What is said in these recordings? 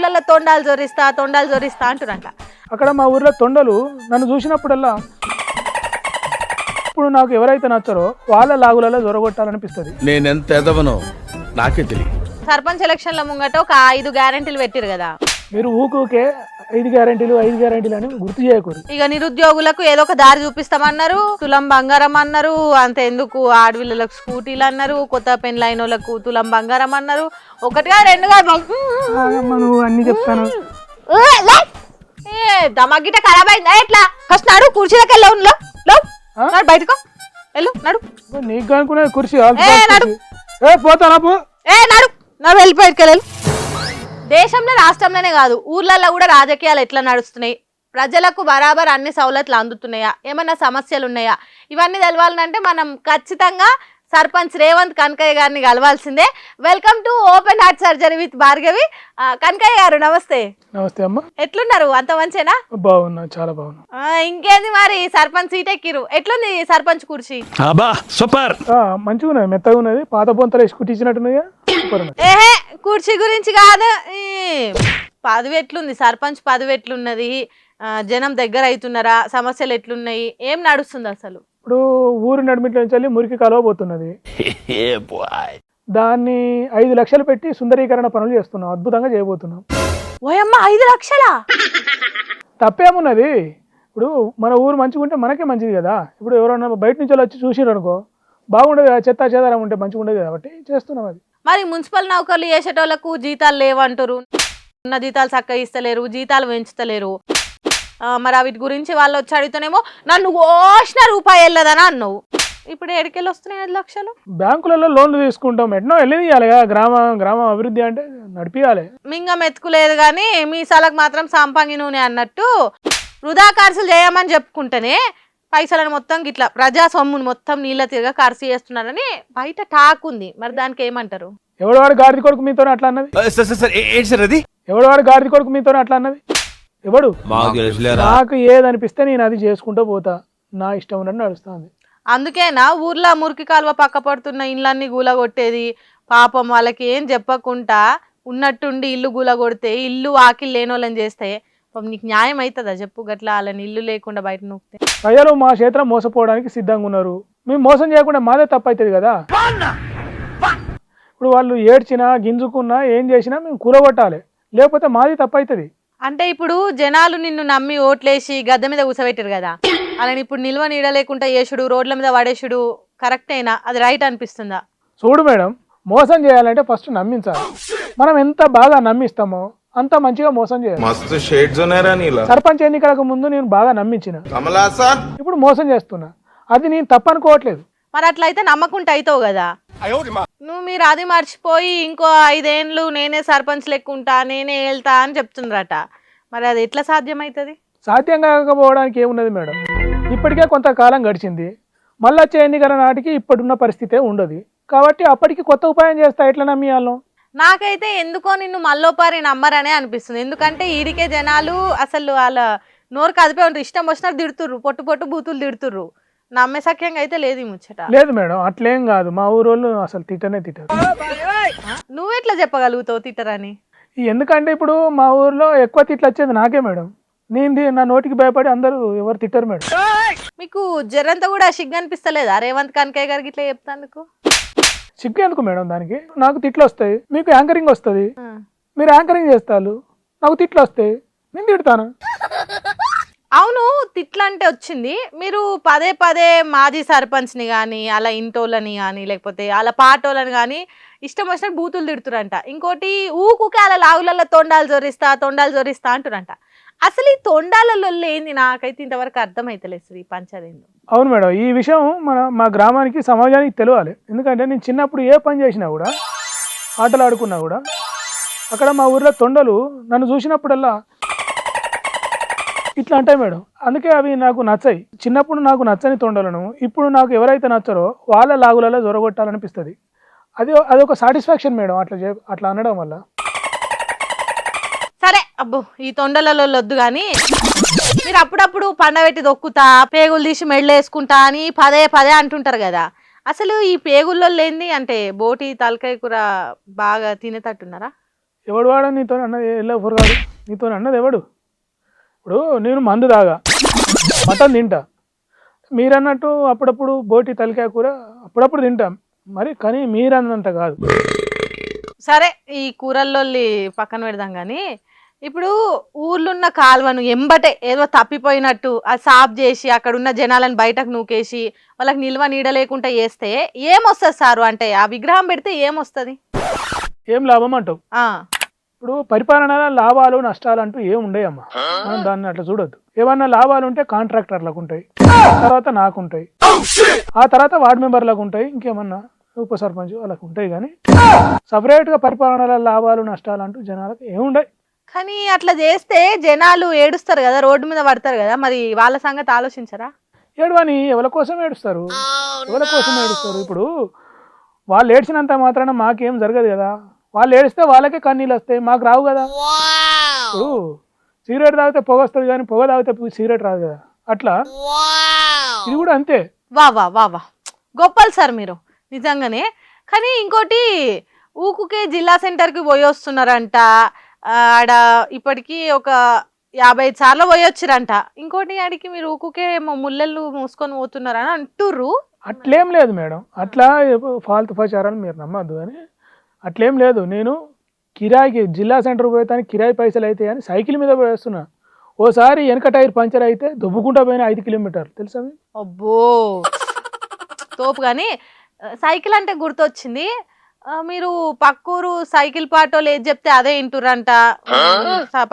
లాగులలో తొండాలు జొరిస్తా అంటురంట. అక్కడ మా ఊర్లో తొండలు నన్ను చూసినప్పుడల్లా ఇప్పుడు నాకు ఎవరైతే నచ్చారో వాళ్ళ లాగులలో జొరగొట్టాలనిపిస్తుంది. నేనెంత ఎదవనో నాకే తెలియదు. సర్పంచ్ ఎలక్షన్ల ముంగట ఒక 5 గ్యారెంటీలు పెట్టిరు కదా, మీరు ఊకే 5 గ్యారెంటీలు అని గుర్తు చేయకూడదు. ఇక నిరుద్యోగులకు ఏదో ఒక దారి చూపిస్తామన్నారు, తులం బంగారం అన్నారు, అంత ఎందుకు ఆడవిళ్ళలకు స్కూటీలు అన్నారు, కొత్త పెళ్ళైన వాళ్ళకు తులం బంగారం అన్నారు. ఒకటిగా రెండుగా నువ్వు అన్ని చెప్తాను. దమగిట ఖరాబ్ అయిందా ఎట్లా? ఫస్ట్ నాడు కుర్చీలకు వెళ్ళవు బయటకు వెళ్ళు నడు. నీకు అనుకునే కుర్చీ నడు పోతానా నడు వెళ్ళిపోయి. దేశంలో రాష్ట్రంలోనే కాదు ఊర్లలో కూడా రాజకీయాలు ఎట్లా నడుస్తున్నాయి, ప్రజలకు బరాబర్ అన్ని సౌలతులు అందుతున్నాయా, ఏమన్నా సమస్యలు ఉన్నాయా, ఇవన్నీ తెలవాలంటే మనం ఖచ్చితంగా సర్పంచ్ రేవంత్ కనకయ్య గారిని కలవాల్సిందే. Welcome to open heart surgery with Bhargavi. Kanakayya గారు నమస్తే. నమస్తే అమ్మా. ఎట్లున్నారు? అంత మంచేనా? బాగున్నా, చాలా బాగున్నా. ఇంకేంది మరి సర్పంచ్ సీట్ ఎక్కిరు, ఎట్లుంది సర్పంచ్ కుర్చీ? సూపర్, మంచిగా ఉన్నది, మెత్తగా ఉన్నది, పాత బొంతలు వేసి కుట్టించినట్టున్నాయా? ఏహే కుర్చీ గురించి కాదు, పదవి ఎట్లుంది, సర్పంచ్ పదవి ఎట్లున్నది, జనం దగ్గర అవుతున్నారా, సమస్యలు ఎట్లున్నాయి, ఏం నడుస్తుంది అసలు? ఇప్పుడు ఊరి నడిమిట్లో నుంచి మురికి కలవబోతున్నది, దాన్ని 5 లక్షలు పెట్టి సుందరీకరణ పనులు చేస్తున్నాం, అద్భుతంగా చేయబోతున్నాం. ఓయమ్మ 5 లక్షలా? తప్పేమున్నది, ఇప్పుడు మన ఊరు మంచిగా ఉంటే మనకే మంచిది కదా. ఇప్పుడు ఎవరైనా బయట నుంచి వచ్చి చూసిరు అనుకో బాగుండదు కదా, చెత్త చెదారం ఉంటే మంచిగా ఉండదు కాబట్టి చేస్తున్నాం. అది మరి మున్సిపల్ నౌకర్లు చేసేటోళ్ళకు జీతాలు లేవంటారు, ఉన్న జీతాలు చక్కగా ఇస్తలేరు, జీతాలు పెంచుతలేరు. మరి వీటి గురించి వాళ్ళు వచ్చి అడుగుతానేమో నన్ను ఓసిన రూపాయి వెళ్ళదని అన్నావు, ఇప్పుడు ఎడికెళ్ళి వస్తున్నాయి 5 లక్షలు? బ్యాంకులలో లోన్లు తీసుకుంటాం, ఎట్నో వెళ్ళి తీయాలి కదా. గ్రామ అభివృద్ధి అంటే నడిపియాలి. మింగం ఎత్తుకులేదు కానీ మీసాలకు మాత్రం సంపంగి నూనె అన్నట్టు వృధా ఖర్చులు చేయమని చెప్పుకుంటేనే పైసలను మొత్తం గిట్లా ప్రజా సొమ్మును మొత్తం నీళ్ళ తిరగా ఖర్చు చేస్తున్నారని బయట టాక్ ఉంది. మరి దానికి ఏమంటారు? ఎవడవాడు గాడిద కొడుకు మీతో అట్లా అన్నది? ఎవడవాడు గాడిద కొడుకు మీతో అట్లా అన్నది? ఎవడు? నాకు ఏదనిపిస్తే నేను అది చేసుకుంటూ పోతా, నా ఇష్టం ఉన్నట్టు నడుస్తుంది. అందుకేనా ఊర్లో మురికి కాలువ పక్క పడుతున్న ఇళ్ళన్నీ గూలగొట్టేది? పాపం వాళ్ళకి ఏం చెప్పకుండా ఉన్నట్టుండి ఇల్లు గూలగొడితే, ఇల్లు ఆకిలు లేని వాళ్ళని చేస్తే నీకు న్యాయం అవుతుందా చెప్పు? గట్లా వాళ్ళని ఇల్లు లేకుండా బయట నొక్కితే ప్రజలు మా క్షేత్రం మోసపోవడానికి సిద్ధంగా ఉన్నారు. మేము మోసం చేయకుండా మాదే తప్పు అవుతుంది కదా. ఇప్పుడు వాళ్ళు ఏడ్చినా గింజుకున్నా ఏం చేసినా మేము కూలగొట్టాలి, లేకపోతే మాది తప్పు అవుతుంది. అంటే ఇప్పుడు జనాలు నిన్ను నమ్మి ఓట్లేసి గద్దె మీద కూసబెట్టారు కదా, అలాని ఇప్పుడు నిల్వ నీడలేకుండా చేసుడు, రోడ్ల మీద పడేసుడు కరెక్టేనా? అది రైట్ అనిపిస్తుందా? చూడు మేడం, మోసం చేయాలంటే ఫస్ట్ నమ్మించాలి. మనం ఎంత బాగా నమ్మిస్తామో అంత మంచిగా మోసం చేయాలి. సర్పంచ్ ఎన్నికలకు ముందు నేను బాగా నమ్మించిన, ఇప్పుడు మోసం చేస్తున్నా, అది నేను తప్పనుకోవట్లేదు. మరి అట్లయితే నమ్మకుంటే అవుతావు కదా. నువ్వు మీరు అది మర్చిపోయి ఇంకో 5 ఏళ్ళు నేనే సర్పంచ్ లెక్కుంటా, నేనే వెళ్తా అని చెప్తుండ్రట. మరి అది ఎట్లా సాధ్యమవుతుంది? సాధ్యం కాకపోవడానికి ఏమున్నది మేడం, ఇప్పటికే కొంతకాలం గడిచింది, మళ్ళీ వచ్చే ఎన్నికల నాటికి ఇప్పుడున్న పరిస్థితే ఉండదు కాబట్టి అప్పటికి కొత్త ఉపాయం చేస్తా. ఎట్లా నమ్మియాలో? నాకైతే ఎందుకో నిన్ను మళ్ళోపారి నమ్మరనే అనిపిస్తుంది. ఎందుకంటే ఈడికే జనాలు అసలు వాళ్ళ నోరు కదిపే ఉంటారు, ఇష్టం వచ్చినట్టు తిడుతుర్రు, పొట్టు బూతులు తిడుతుర్రు. నమ్మే సఖ్యంగా అయితే లేదు ఈ ముచ్చట. లేదు మేడం, అట్లేం కాదు, మా ఊరోళ్ళు అసలు తిట్టరు. నువ్వెట్లా చెప్పగలుగుతావు తిట్టరని? ఎందుకంటే ఇప్పుడు మా ఊర్లో ఎక్కువ తిట్లు వచ్చేది నాకే మేడం. నా నోటికి భయపడి అందరూ ఎవరు తిట్టరు మేడం. మీకు జరంతా కూడా సిగ్గు అనిపిస్తలేదా రేవంత్ కనకయ్య గారికి ఇట్లా చెప్తాందుకు? సిగ్గు ఎందుకు మేడం? దానికి నాకు తిట్లు వస్తాయి, మీకు యాంకరింగ్ వస్తుంది, మీరు యాంకరింగ్ చేస్తారు, నాకు తిట్లు వస్తాయి, నేను తిడతాను. అవును, తిట్లంటే వచ్చింది. మీరు పదే మాజీ సర్పంచ్ని కానీ అలా ఇంటోళ్ళని కానీ లేకపోతే అలా పాటోళ్ళని కానీ ఇష్టం వచ్చినట్టు బూతులు తిడుతురంట. ఇంకోటి ఊకుకే అలా లాగులలో తొండాలు జొరిస్తా అంటురంట. అసలు ఈ తొండాలలో ఏంది? నాకైతే ఇంతవరకు అర్థమైతలేదు ఈ పంచదేందో. అవును మేడం, ఈ విషయం మా గ్రామానికి సమాజానికి తెలియాలి. ఎందుకంటే నేను చిన్నప్పుడు ఏ పని చేసినా కూడా, ఆటలు ఆడుకున్నా కూడా, అక్కడ మా ఊర్లో తొండలు నన్ను చూసినప్పుడల్లా ఇట్లా అంటాయి మేడం. అందుకే అవి నాకు నచ్చాయి. చిన్నప్పుడు నాకు నచ్చని తొండలను ఇప్పుడు నాకు ఎవరైతే నచ్చారో వాళ్ళ లాగులలో జొరగొట్టాలనిపిస్తుంది. అదొక సాటిస్ఫాక్షన్ మేడం, అట్లా అనడం వల్ల. సరే అబ్బో, ఈ తొండలలో వద్దు కానీ మీరు అప్పుడప్పుడు పండబెట్టి దొక్కుతా, పేగులు తీసి మెడలు వేసుకుంటా అని పదే అంటుంటారు కదా. అసలు ఈ పేగుల్లో లేనిది అంటే బోటి తలకాయ కూర బాగా తినేటట్టున్నారా? ఎవడు వాడు నీతో అన్నది ఎల్లఫోర్ కాదు, నీతో అన్నది ఎవడు? ఇప్పుడు నేను మందు తాగా, మటన్ తింటా, మీరన్నట్టు అప్పుడప్పుడు బోటి తలకాయ కూర అప్పుడప్పుడు తింటాం మరి, కానీ మీరన్నంత కాదు. సరే ఈ కూరల్లో పక్కన పెడదాం కానీ ఇప్పుడు ఊర్లున్న కాలువను ఎంబటే ఏదో తప్పిపోయినట్టు అది సాఫ్ చేసి అక్కడ ఉన్న జనాలను బయటకు నూకేసి వాళ్ళకి నిల్వ నీడ లేకుండా చేస్తే ఏమొస్తుంది సారు? అంటే ఆ విగ్రహం పెడితే ఏమొస్తుంది? ఏం లాభం అంటావు? ఇప్పుడు పరిపాలనలో లాభాలు నష్టాలు అంటూ ఏం ఉండేయమ్మా, మనం దాన్ని అట్లా చూడొద్దు. ఏమన్నా లాభాలు ఉంటే కాంట్రాక్టర్లకు ఉంటాయి, తర్వాత నాకుంటాయి, ఆ తర్వాత వార్డు మెంబర్లకు ఉంటాయి, ఇంకేమన్నా ఉప సర్పంచ్ వాళ్ళకు ఉంటాయి. కానీ సపరేట్గా పరిపాలనలో లాభాలు నష్టాలు అంటూ జనాలకు ఏముండయి. కానీ అట్లా చేస్తే జనాలు ఏడుస్తారు కదా, రోడ్డు మీద పడతారు కదా, మరి వాళ్ళ సంగతి ఆలోచించరా? ఏడవని ఎవరి కోసం ఏడుస్తారు, ఎవరి కోసం ఏడుస్తారు? ఇప్పుడు వాళ్ళు ఏడ్చినంత మాత్రాన మాకేం జరగదు కదా, వాళ్ళు ఏడిస్తే వాళ్ళకే కన్నీళ్ళు వస్తాయి, మాకు రావు కదా. ఇప్పుడు సిగరెట్ తాగితే పొగ వస్తుంది కానీ పొగ తాగితే సిగరెట్ రాదు కదా, అట్లా ఇది కూడా అంతే. వా వా వా వా గొప్పలు సార్ మీరు నిజంగానే. కానీ ఇంకోటి ఊకుకే జిల్లా సెంటర్కి పోయి వస్తున్నారంట, ఆడ ఇప్పటికీ ఒక 55 సార్లు పోయొచ్చిరంట. ఇంకోటి ఆడికి మీరు ఊకుకే ముళ్ళెళ్ళు మూసుకొని పోతున్నారని అంటుర్రు. అట్లేం లేదు మేడం, అట్లా ఫాల్తు ప్రచారాలు మీరు నమ్మద్దు అని అట్లేం లేదు. నేను కిరాయికి జిల్లా సెంటర్ పోతాను, కిరాయి పైసలు అయితే అని సైకిల్ మీద పోయేస్తున్నా. ఓసారి వెనక టైర్ పంచర్ అయితే దుబ్బుకుంటా పోయిన 5 కిలోమీటర్లు తెలుసా? అబ్బో తోపు. కానీ సైకిల్ అంటే గుర్తొచ్చింది, మీరు పక్కూరు సైకిల్ పాటోలు ఏది చెప్తే అదే వింటురంట.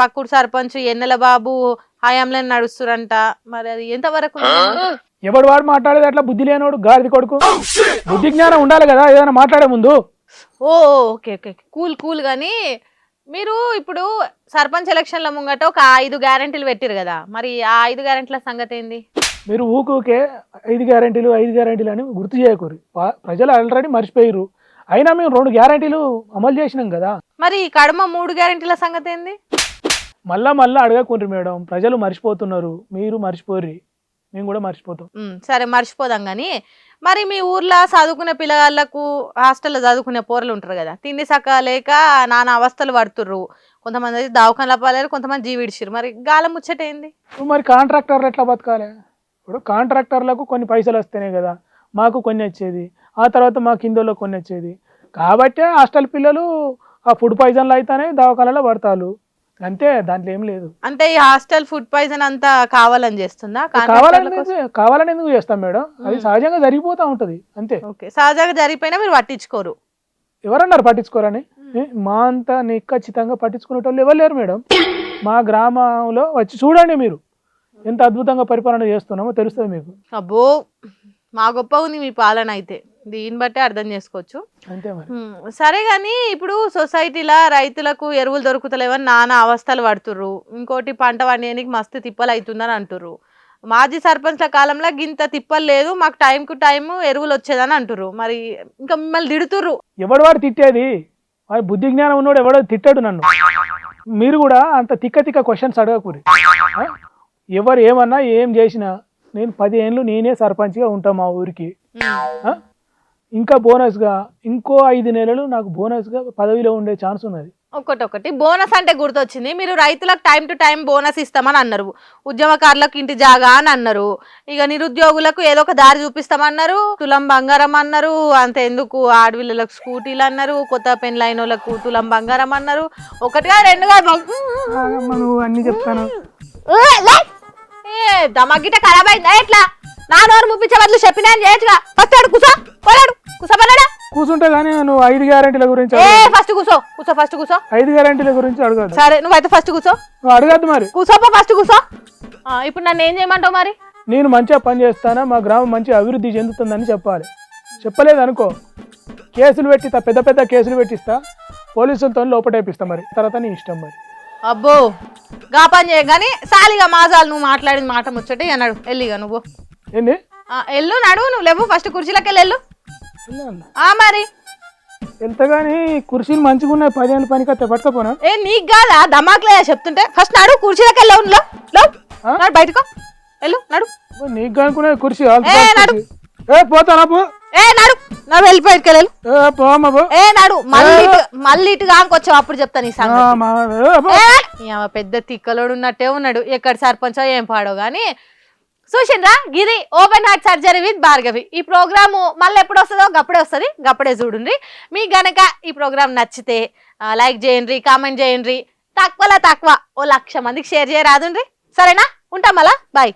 పక్కూరు సర్పంచ్ ఎన్నెల బాబు హయాంలో నడుస్తురంట, మరి అది ఎంతవరకు? ఎవడు వాడు మాట్లాడేది అట్లా బుద్ధి లేనోడు గాడిది కొడుకు. బుద్ధి జ్ఞానం ఉండాలి కదా ఏదైనా మాట్లాడే ముందు. Okay okay cool cool. కానీ మీరు ఇప్పుడు సర్పంచ్ ఎలక్షన్ల ముంగట ఒక 5 గ్యారెంటీలు పెట్టిరు కదా, మరి ఆ 5 గ్యారెంటీల సంగతి ఏంది? మీరు ఊకే 5 గ్యారెంటీలు అని గుర్తు చేయకూరు. ప్రజలు ఆల్రెడీ మర్చిపోయారు, అయినా మేము 2 గ్యారెంటీలు అమలు చేసినాం కదా. మరి కడమ 3 గ్యారెంటీల సంగతి ఏంది? మళ్ళా అడగకుండ్రి మేడం, ప్రజలు మర్చిపోతున్నారు, మీరు మర్చిపోర్రి, మేము కూడా మర్చిపోతాం. సరే మర్చిపోదాం. కానీ మరి మీ ఊర్లో చదువుకునే పిల్లగాళ్ళకు హాస్టల్లో చదువుకునే పోరలు ఉంటారు కదా, తిండి సక్క లేక నానా అవస్థలు పడుతుర్రు, కొంతమంది అయితే దవాఖానల పాలేరు, కొంతమంది జీవిడిచిరు, మరి గాలం ముచ్చట ఏంది? మరి కాంట్రాక్టర్లు ఎట్లా బతకాలి? ఇప్పుడు కాంట్రాక్టర్లకు కొన్ని పైసలు వస్తేనే కదా మాకు కొన్ని వచ్చేది, ఆ తర్వాత మా కిందలో కొన్ని వచ్చేది. కాబట్టే హాస్టల్ పిల్లలు ఆ ఫుడ్ పాయిజన్లు అయితేనే దవాఖానలో పడతారు, అంతే, దాంట్లో ఏం లేదు. అంటే ఈ హాస్టల్ ఫుడ్ పాయిజన్ అంతా కావాలని చేస్తుందా? కావాలని ఎందుకు చేస్తాం మేడం, అది సహజంగా జరిగిపోతా ఉంటది అంతే. ఓకే, సహజంగా జరిగిపోయినా మీరు పట్టించుకోరు. ఎవరన్నారు పట్టించుకోరని? మా అంతా నిఖచ్చితంగా పట్టించుకునేటోళ్ళు ఎవరు లేరు మేడం. మా గ్రామంలో వచ్చి చూడండి, మీరు ఎంత అద్భుతంగా పరిపాలన చేస్తున్నామో తెలుస్తుంది మీకు. అబ్బో మా గొప్ప ఉంది మీ పాలన అయితే, దీన్ని బట్టే అర్థం చేసుకోవచ్చు. అంతే మరి. సరే కానీ ఇప్పుడు సొసైటీలో రైతులకు ఎరువులు దొరుకుతలేవని నానా అవస్థలు పడుతుర్రు, ఇంకోటి పంట పండేయడానికి మస్తు తిప్పలు అవుతుందని అంటుర్రు. మాజీ సర్పంచ్ల కాలంలో గింత తిప్పలు లేదు, మాకు టైం కు టైం ఎరువులు వచ్చేదని అంటుర్రు, మరి ఇంకా మిమ్మల్ని తిడుతుర్రు. ఎవడు వాడు తిట్టేది? వాడు బుద్ధి జ్ఞానం ఉన్నోడు ఎవడో తిట్టాడు నన్ను. మీరు కూడా అంత తిక్క క్వశ్చన్స్ అడగకూరి. ఎవరు ఏమన్నా ఏం చేసినా నేను 10 ఏళ్ళు నేనే సర్పంచ్గా ఉంటాను మా ఊరికి. ఇంకా బోనస్గా ఇంకో 5 నెలలు నాకు బోనస్గా పదవిలో ఉండే ఛాన్స్ ఉన్నది. ఒకటి బోనస్ అంటే గుర్తొచ్చింది, మీరు రైతులకు టైం టు టైం బోనస్ ఇస్తామని అన్నారు, ఉద్యమకారులకు ఇంటి జాగా అని అన్నారు, ఇక నిరుద్యోగులకు ఏదో ఒక దారి చూపిస్తామన్నారు, తులం బంగారం అన్నారు, అంత ఎందుకు ఆడపిల్లలకు స్కూటీలు అన్నారు, కొత్త పెళ్ళైన వాళ్ళకు తులం బంగారం అన్నారు. ఒకటిగా 2గా నువ్వు అన్ని చెప్తాను. దమగిట ఖరాబ్ అయిందా ఎట్లా? నా నోరు ముప్పించే బదులు చెప్పినా చేయొచ్చుగా. ఫస్ట్ ఆడు కూసో, పోలాడు కూసోపన్నాడా? కూర్చుంటే కానీ నువ్వు 5 గ్యారెంటీల గురించి ఫస్ట్ కూసో. 5 గ్యారెంటీల గురించి అడగదు. సరే నువ్వైతే ఫస్ట్ కూసో. నువ్వు అడగద్దు మరి, కూసోపో, ఫస్ట్ కూసో. ఇప్పుడు నన్ను ఏం చేయమంటావు మరి? నేను మంచిగా పని చేస్తానా, మా గ్రామం మంచిగా అభివృద్ధి చెందుతుందని చెప్పాలి. చెప్పలేదు అనుకో, కేసులు పెట్టిస్తా, పెద్ద కేసులు పెట్టిస్తా, పోలీసులతో లోపటేపిస్తా, మరి తర్వాత నీ ఇష్టం మరి. అబ్బో గా పని చేయ కానీ సాలిగా మాజాలు నువ్వు మాట్లాడిన మాట ముచ్చటే అన్నాడు. ఎల్లిగా నువ్వు ఏంది ఎల్లు నడువు, నువ్వు లేవు ఫస్ట్ కుర్చీలకి వెళ్ళు. మరి వెళ్తాగాని కుర్చీలు మంచిగా ఉన్నాయి, 10 ఏళ్ళ పనికి వస్తే పట్టుకపోనా? నీకు కాదా దమాక్లే చెప్తుంటే? ఫస్ట్ నడు, కుర్చీలకి వెళ్ళవు, బయటకు వెళ్ళు, నడు. నీకు అనుకునే కుర్చీ నడు. పోతానా? ఏ నడు నా వెళ్ళిపోయి పోమ్మ పో. ఏ నడు మళ్ళీ ఇటు కాకొచ్చావు అప్పుడు చెప్తాను ఈ సంగతి. పెద్ద తిక్కలోడు ఉన్నట్టే ఉన్నాడు. ఎక్కడ సర్పంచో ఏం పాడో గానీ చూసిండ్రా గిది open heart surgery with Bhargavi. ఈ ప్రోగ్రాము మళ్ళీ ఎప్పుడు వస్తుందో గప్పుడే వస్తుంది, గప్పుడే చూడండి. మీకు గనక ఈ ప్రోగ్రామ్ నచ్చితే లైక్ చేయండి, కామెంట్ చేయండి, తక్కువ ఓ 1,00,000 మందికి షేర్ చేయరాదుండ్రి. సరేనా, ఉంటాం మళ్ళా, బాయ్.